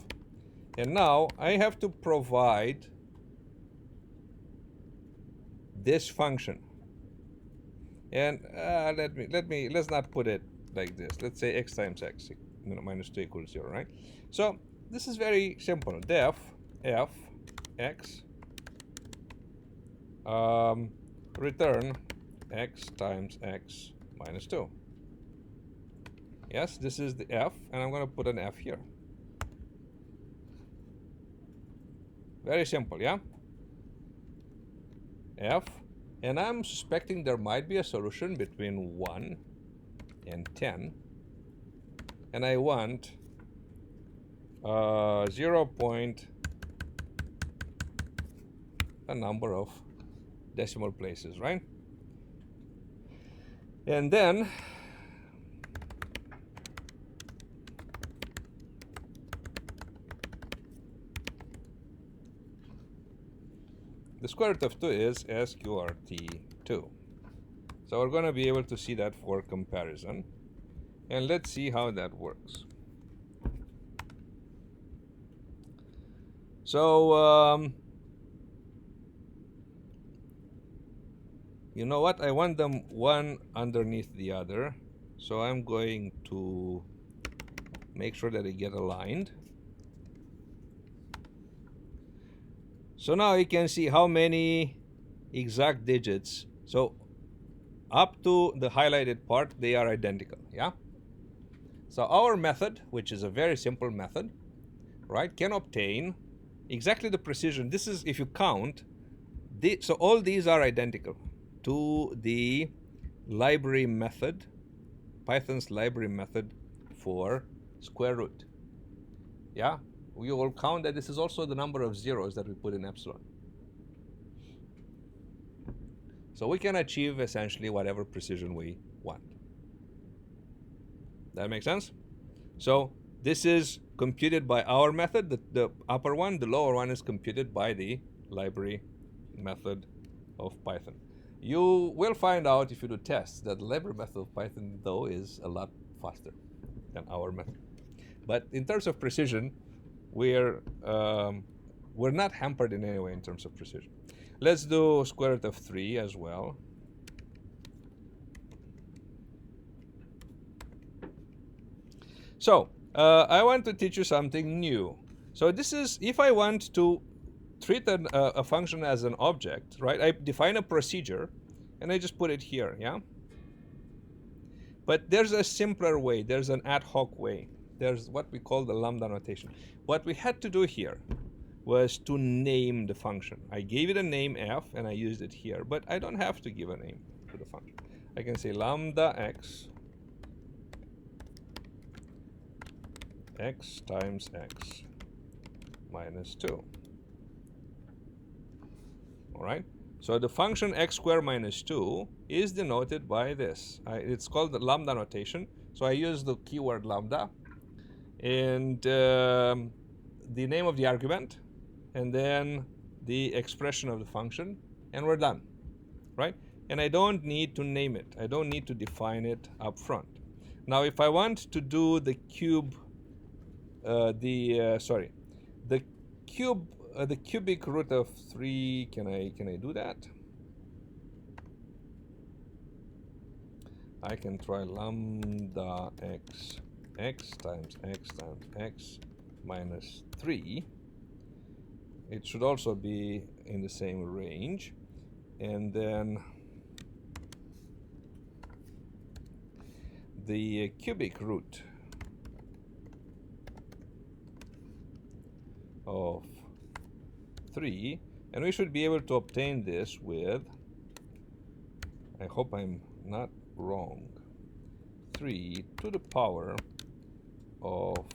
And now I have to provide this function. And let's not put it like this. Let's say x times x, minus 2 equals 0, right? So this is very simple. Def f x return x times x minus 2. Yes, this is the f, and I'm going to put an f here. Very simple, yeah? F, and I'm suspecting there might be a solution between 1 and 10, and I want 0 point a number of decimal places, right? And then the square root of 2 is sqrt2. So we're going to be able to see that for comparison. And let's see how that works. So, you know what? I want them one underneath the other. So I'm going to make sure that they get aligned. So now you can see how many exact digits. So up to the highlighted part, they are identical, yeah? So our method, which is a very simple method, right, can obtain exactly the precision. This is, if you count, so all these are identical to the library method, Python's library method for square root, yeah? We will count that this is also the number of zeros that we put in epsilon. So we can achieve essentially whatever precision we want. That makes sense? So this is computed by our method, the upper one. The lower one is computed by the library method of Python. You will find out if you do tests that the library method of Python, though, is a lot faster than our method. But in terms of precision, we're not hampered in any way in terms of precision. Let's do square root of 3 as well. So I want to teach you something new. So this is, if I want to treat a function as an object, right? I define a procedure and I just put it here, yeah? But there's a simpler way. There's an ad hoc way. There's what we call the lambda notation. What we had to do here was to name the function. I gave it a name f and I used it here, but I don't have to give a name to the function. I can say lambda x times x minus 2. All right? So the function x squared minus 2 is denoted by this. It's called the lambda notation. So I use the keyword lambda and the name of the argument and then the expression of the function, and we're done, right? And I don't need to name it. I don't need to define it up front. Now, if I want to do the cube, the cubic root of 3, can I do that? I can try lambda x times x minus 3. It should also be in the same range. And then the cubic root of 3, and we should be able to obtain this with, I hope I'm not wrong, 3 to the power of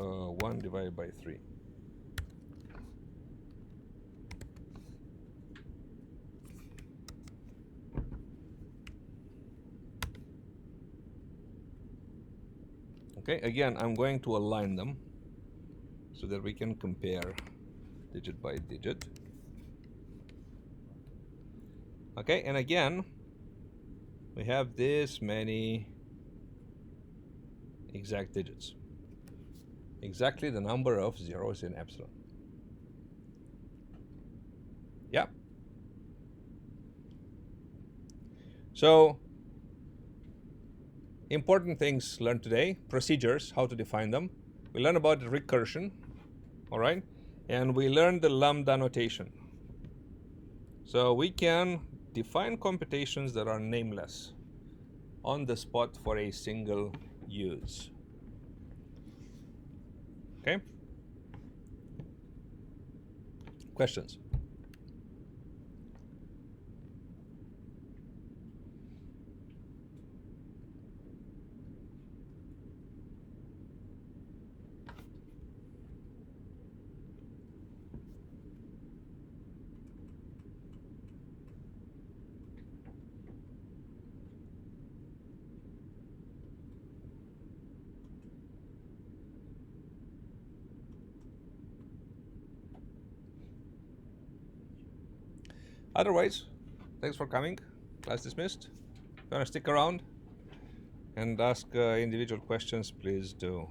1 divided by 3. Okay, again, I'm going to align them so that we can compare digit by digit. Okay, and again, we have this many exact digits. Exactly the number of zeros in epsilon. Yeah. So, important things learned today, procedures, how to define them. We learned about recursion, all right? And we learned the lambda notation. So we can define computations that are nameless on the spot for a single use. Okay? Questions? Otherwise, thanks for coming. Class dismissed. If you want to stick around and ask individual questions, please do.